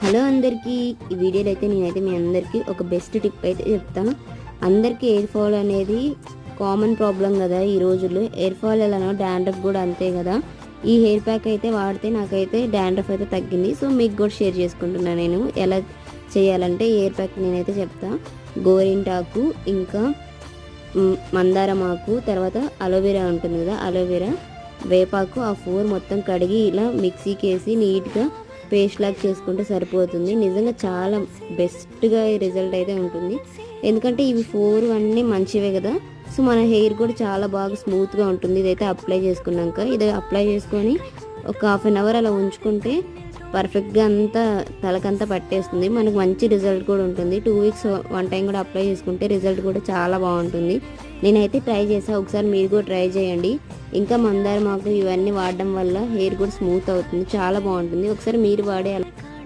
Hello అందరికీ, ఈ వీడియోలో అయితే నేనైతే మీ అందరికీ ఒక బెస్ట్ టిప్ అయితే చెప్తాను. అందరికీ ఎయిర్ ఫాల్ అనేది కామన్ ప్రాబ్లం కదా ఈ రోజుల్లో. ఎయిర్ ఫాల్ ఎలానో డాండ్రఫ్ కూడా అంతే కదా. ఈ హెయిర్ ప్యాక్ అయితే వాడితే నాకైతే డాండ్రఫ్ అయితే తగ్గింది. సో మీకు కూడా షేర్ చేసుకుంటున్నాను నేను ఎలా చేయాలంటే. ఎయిర్ ప్యాక్ నేనైతే చెప్తా. గోరింటాకు, ఇంకా మందారం ఆకు, తర్వాత అలోవెరా ఉంటుంది కదా, అలోవెరా, వేపాకు, ఆ 4 మొత్తం కడిగి ఇలా మిక్సీకి వేసి నీట్గా పేస్ట్ లాగా చేసుకుంటే సరిపోతుంది. నిజంగా చాలా బెస్ట్గా రిజల్ట్ అయితే ఉంటుంది. ఎందుకంటే ఇవి 4 అన్నీ మంచివే కదా. సో మన హెయిర్ కూడా చాలా బాగా స్మూత్గా ఉంటుంది. ఇదైతే అప్లై చేసుకున్నాక ఇది అప్లై చేసుకొని ఒక ½ అన్ అవర్ అలా ఉంచుకుంటే పర్ఫెక్ట్గా అంతా తలకంతా పట్టేస్తుంది. మనకు మంచి రిజల్ట్ కూడా ఉంటుంది. 2 వీక్స్ 1 టైం కూడా అప్లై చేసుకుంటే రిజల్ట్ కూడా చాలా బాగుంటుంది. నేనైతే ట్రై చేసాను, ఒకసారి మీరు కూడా ట్రై చేయండి. ఇంకా మందారం ఆకు ఇవన్నీ వాడడం వల్ల హెయిర్ కూడా స్మూత్ అవుతుంది, చాలా బాగుంటుంది. ఒకసారి మీరు వాడే